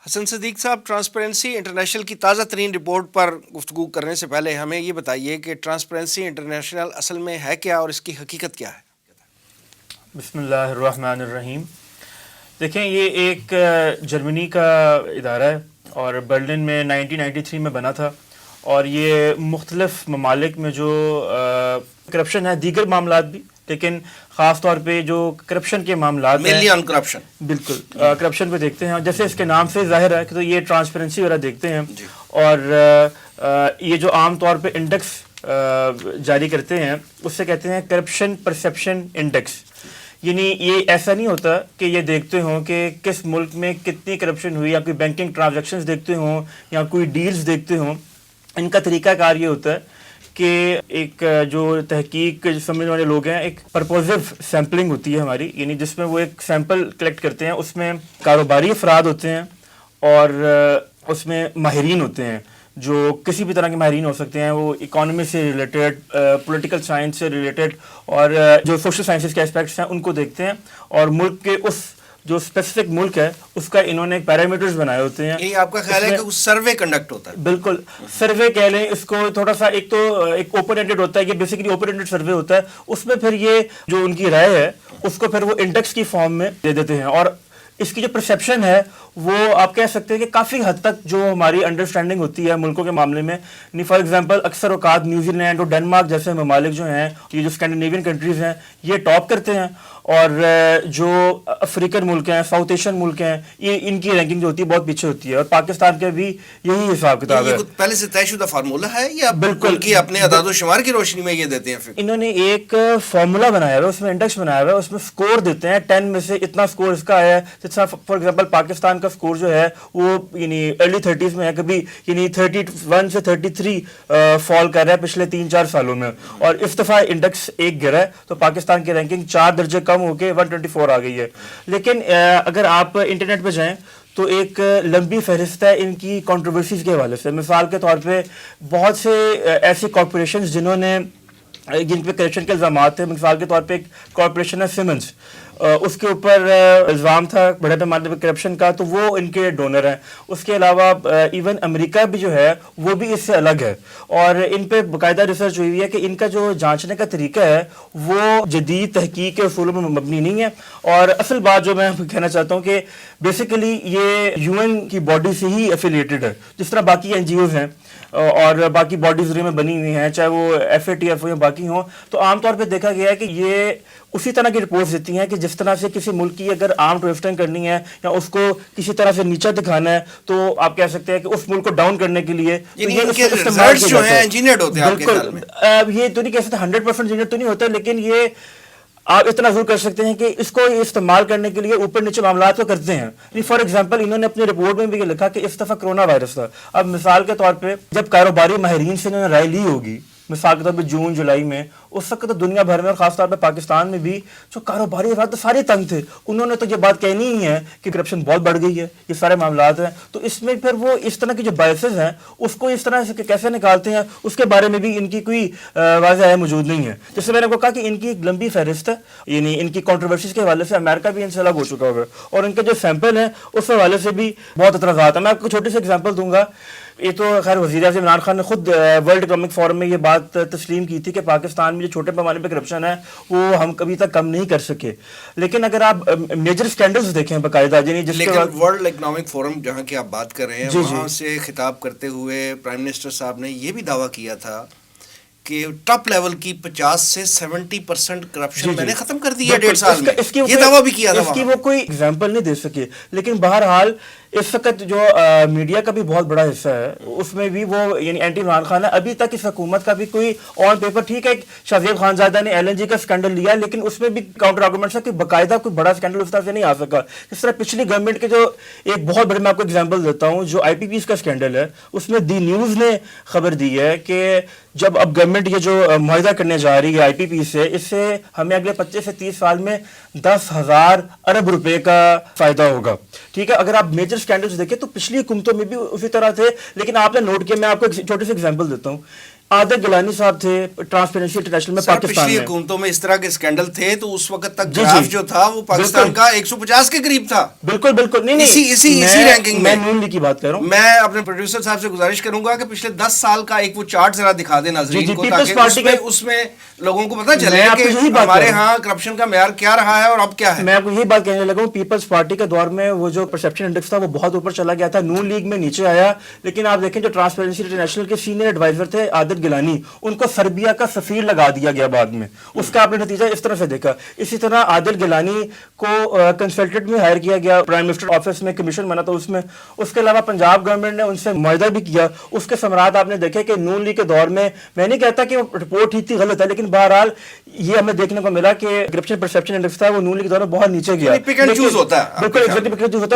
حسن صدیق صاحب، transparency international کی تازہ ترین رپورٹ پر گفتگو کرنے سے پہلے ہمیں یہ بتائیے کہ ٹرانسپیرنسی انٹرنیشنل اصل میں ہے کیا اور اس کی حقیقت کیا ہے؟ بسم اللہ الرحمن الرحیم. دیکھیں، یہ ایک جرمنی کا ادارہ ہے اور برلن میں 1993 میں بنا تھا، اور یہ مختلف ممالک میں جو کرپشن ہے، دیگر معاملات بھی، لیکن خاص طور پہ جو کرپشن کے معاملات مینلی آن کرپشن، بالکل کرپشن پہ دیکھتے ہیں. جیسے اس کے نام سے ظاہر ہے کہ تو یہ ٹرانسپیرنسی وغیرہ دیکھتے ہیں جی. اور یہ جو عام طور پہ انڈیکس جاری کرتے ہیں اس سے کہتے ہیں کرپشن پرسیپشن انڈیکس. یعنی یہ ایسا نہیں ہوتا کہ یہ دیکھتے ہوں کہ کس ملک میں کتنی کرپشن ہوئی، یا کوئی بینکنگ ٹرانزیکشنز دیکھتے ہوں یا کوئی ڈیلز دیکھتے ہوں. ان کا طریقہ کار یہ ہوتا ہے کہ ایک جو تحقیق سمجھنے والے لوگ ہیں، ایک پرپوزو سیمپلنگ ہوتی ہے ہماری، یعنی جس میں وہ ایک سیمپل کلیکٹ کرتے ہیں. اس میں کاروباری افراد ہوتے ہیں اور اس میں ماہرین ہوتے ہیں جو کسی بھی طرح کے ماہرین ہو سکتے ہیں. وہ اکانومی سے ریلیٹڈ، پولیٹیکل سائنس سے ریلیٹڈ، اور جو سوشل سائنسز کے اسپیکٹس ہیں ان کو دیکھتے ہیں. اور ملک کے اس جو اسپیسیفک ملک ہے اس کا انہوں نے پیرامیٹرز بنائے ہوتے ہیں. یہ آپ کا خیال ہے کہ سروے کنڈکٹ ہوتا ہے؟ بالکل سروے کہہ لیں اس کو. تھوڑا سا ایک تو ایک اوپن اینڈڈ ہوتا ہے، یہ بیسیکلی اوپن اینڈڈ سروے ہوتا ہے. اس میں پھر یہ جو ان کی رائے ہے اس کو پھر وہ انڈیکس کی فارم میں دے دیتے ہیں. اور اس کی جو پرسیپشن ہے وہ آپ کہہ سکتے ہیں کہ کافی حد تک جو ہماری انڈرسٹینڈنگ ہوتی ہے ملکوں کے معاملے میں، فار ایگزامپل اکثر اوقات نیوزی لینڈ اور ڈنمارک جیسے ممالک جو ہیں، یہ جو اسکینڈینیوین کنٹریز ہیں، یہ ٹاپ کرتے ہیں. اور جو افریقن ملک ہیں، ساؤتھ ایشین ملک ہیں، یہ ان کی رینکنگ جو ہوتی ہے بہت پیچھے ہوتی ہے. اور پاکستان کے بھی یہی حساب کتاب ہے. پہلے سے طے شدہ فارمولہ ہے یا بالکل کی اپنے اعداد و شمار کی روشنی میں یہ دیتے ہیں؟ پھر انہوں نے ایک فارمولا بنایا ہوا ہے، اس میں انڈیکس بنایا ہوا ہے، اس میں سکور دیتے ہیں. 10 میں سے اتنا سکور اس کا آیا ہے. جس طرح فار ایگزامپل پاکستان کا سکور جو ہے وہ یعنی ارلی 30s میں ہے، کبھی یعنی 31 سے 33 فال کر رہا ہے پچھلے 3-4 سالوں میں. اور اس دفعہ انڈیکس ایک گرا ہے تو پاکستان کی رینکنگ 4 درجے کم ہو کے 124 آ گئی ہے. لیکن اگر آپ انٹرنیٹ پہ جائیں تو ایک لمبی فہرست ہے ان کی کنٹروورسیز کے حوالے سے. مثال کے طور پہ بہت سے ایسی کارپوریشنز جن پہ کرپشن کے الزامات تھے. مثال کے طور پہ ایک کارپوریشن ہے سیمنز، اس کے اوپر الزام تھا بڑے پیمانے پہ کرپشن کا، تو وہ ان کے ڈونر ہیں. اس کے علاوہ ایون امریکہ بھی جو ہے وہ بھی اس سے الگ ہے، اور ان پہ باقاعدہ ریسرچ ہوئی ہوئی ہے کہ ان کا جو جانچنے کا طریقہ ہے وہ جدید تحقیق کے اصولوں میں مبنی نہیں ہے. اور اصل بات جو میں کہنا چاہتا ہوں کہ بیسیکلی یہ یو این کی باڈی سے ہی ایفیلیٹڈ ہے، جس طرح باقی این جی اوز ہیں اور باقی باڈیز میں بنی ہوئی ہیں، چاہے وہ ایف اے ٹی ایف ہو یا باقی ہوں. تو عام طور پہ دیکھا گیا ہے کہ یہ اسی طرح کی رپورٹس دیتی ہیں کہ جس طرح سے کسی ملک کی اگر آرم ٹویسٹنگ کرنی ہے یا اس کو کسی طرح سے نیچا دکھانا ہے تو آپ کہہ سکتے ہیں کہ اس ملک کو ڈاؤن کرنے کے لیے بالکل یہ تو نہیں کہہ سکتے 100% انجینئر تو نہیں ہوتا، لیکن یہ آپ اتنا ضرور کر سکتے ہیں کہ اس کو استعمال کرنے کے لیے اوپر نیچے معاملات کو کرتے ہیں. فار ایگزامپل انہوں نے اپنی رپورٹ میں بھی یہ لکھا کہ اس دفعہ کرونا وائرس تھا. اب مثال کے طور پہ جب کاروباری ماہرین سے انہوں نے رائے لی ہوگی، مثال کے طور پہ جون جولائی میں، اس وقت تو دنیا بھر میں اور خاص طور پہ پاکستان میں بھی جو کاروباری افراد تو سارے تنگ تھے. انہوں نے تو یہ بات کہنی ہی ہے کہ کرپشن بہت بڑھ گئی ہے، یہ سارے معاملات ہیں. تو اس میں پھر وہ اس طرح کی جو بائسز ہیں اس کو اس طرح سے کیسے نکالتے ہیں اس کے بارے میں بھی ان کی کوئی واضح ہے موجود نہیں ہے. جس سے میں نے کو کہا کہ ان کی ایک لمبی فہرست ہے، یعنی ان کی کنٹروورسیز کے حوالے سے امریکہ بھی ان سے الگ ہو چکا ہوا ہے، اور ان کے جو سیمپل ہیں اس حوالے سے بھی بہت اعتراضات ہیں. میں آپ کو چھوٹی سی ایگزامپل دوں گا. یہ تو خیر وزیر اعظم عمران خان نے خود ورلڈ اکنامک فورم میں یہ بات تسلیم کی تھی کہ پاکستان میں جو چھوٹے پیمانے پہ کرپشن ہے وہ ہم کبھی تک کم نہیں کر سکے. لیکن اگر آپ میجر اسکینڈلز دیکھیں باقاعدہ، لیکن ورلڈ اکنامک فورم جہاں کی آپ بات کر رہے ہیں وہاں سے خطاب کرتے ہوئے پرائم منسٹر صاحب نے یہ بھی دعویٰ کیا تھا کہ ٹاپ لیول کی 50 سے 70% کرپشن میں نے ختم کر دی ہے 1.5 سال میں. یہ دعویٰ بھی کیا تھا. اس کی وہ کوئی ایگزامپل نہیں دے سکے. لیکن بہرحال اس وقت جو میڈیا کا بھی بہت بڑا حصہ ہے اس میں بھی وہ یعنی اینٹی عمران خان ہے. ابھی تک اس حکومت کا بھی کوئی آن پیپر ٹھیک ہے، شاہ زیب خانزادہ نے ایل این جی کا اسکینڈل لیا، لیکن اس میں بھی کاؤنٹر آرگومنٹس ہے کہ باقاعدہ کوئی بڑا اسکینڈل اس طرح سے نہیں آ سکا. اس طرح پچھلی گورنمنٹ کے جو ایک بہت بڑے، میں آپ کو ایگزامپل دیتا ہوں، جو آئی پی پیز کا اسکینڈل ہے، اس میں دی نیوز نے خبر دی ہے کہ جب اب گورنمنٹ یہ جو معاہدہ کرنے جا رہی ہے آئی پی پی سے، اس سے ہمیں اگلے 25 سے 30 سال میں 10,000 ارب روپے کا فائدہ ہوگا. ٹھیک ہے، اگر آپ میجر اسکینڈلز دیکھیں تو پچھلی حکومتوں میں بھی اسی طرح تھے. لیکن آپ نے نوٹ کیا، میں آپ کو ایک چھوٹی سی ایگزامپل دیتا ہوں. عادل گیلانی صاحب تھے ٹرانسپیرنسی انٹرنیشنل میں سر پاکستان پچھلی میں. حکومتوں میں اس طرح کے اسکینڈل تھے تو اس وقت تک جی، گراف جی. جو تھا وہ پاکستان بالکل. کا 150 کے قریب تھا. بالکل بالکل نہیں اسی رینکنگ میں نون لیگ کی بات کر رہا ہوں. میں اپنے پروڈیوسر صاحب سے گزارش کروں گا کہ پچھلے 10 سال کا ایک وہ چارٹ ذرا دکھا دیں ناظرین کو تاکہ اس میں لوگوں کو پتہ چلے کہ ہمارے ہاں کرپشن کا معیار کیا رہا ہے اور اب کیا ہے. میں آپ کو یہی بات کہنے لگا ہوں, پیپلز پارٹی کے دور میں وہ جو پرسیپشن انڈیکس تھا وہ بہت اوپر چلا گیا تھا, نون لیگ میں نیچے آیا. لیکن آپ دیکھیں جو ٹرانسپیرنسی انٹرنیشنل کے سینئر ایڈوائزر تھے عادل گیلانی, ان کو سربیا کا سفیر لگا دیا گیا بعد میں. اس کا آپ نے نتیجہ اس طرح سے دیکھا. اسی طرح عادل گیلانی کو کنسلٹنٹ میں ہائر کیا گیا پرائم منسٹر آفس میں, کمیشن بنا تھا اس میں. اس کے علاوہ پنجاب گورنمنٹ نے ان سے معاہدہ بھی کیا. اس کے ثمرات آپ نے دیکھے کہ نون لیگ کے دور میں نہیں کہتا کہ وہ رپورٹ ٹھیک تھی غلط ہے, لیکن بہرحال یہ ہمیں دیکھنے کو ملا کہ کرپشن پرسیپشن انڈیکس تھا وہ نون لیگ کے دور میں بہت نیچے گیا. پک اینڈ چوز ہوتا ہے. بالکل.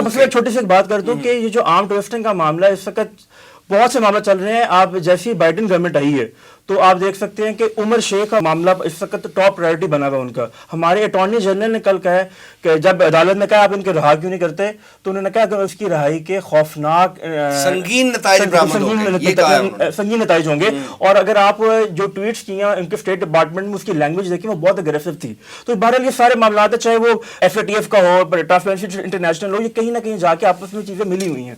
بس میں چھوٹی سی ایک بات کر دوں کہ یہ جو آرم ٹویسٹنگ کا معاملہ ہے, اس وقت بہت سے معاملہ چل رہے ہیں. آپ جیسی بائیڈن گورنمنٹ آئی ہے تو آپ دیکھ سکتے ہیں کہ عمر شیخ کا معاملہ اس وقت ٹاپ پرائرٹی بنا ہوا ان کا. ہمارے اٹارنی جنرل نے کل کہا ہے کہ جب عدالت نے کہا آپ ان کے رہا کیوں نہیں کرتے, تو انہوں نے کہا کہ اس کی رہائی کے خوفناک سنگین نتائج ہوں گے. اور اگر آپ جو ٹویٹس کیے ہیں ان کے اسٹیٹ ڈپارٹمنٹ میں اس کی لینگویج دیکھیں وہ بہت اگریسو تھی. تو بہرحال یہ سارے معاملات ہیں, چاہے وہ FATF کا ہو, ٹرانسپیرنسی انٹرنیشنل ہو, یہ کہیں نہ کہیں جا کے آپس میں چیزیں ملی ہوئی ہیں.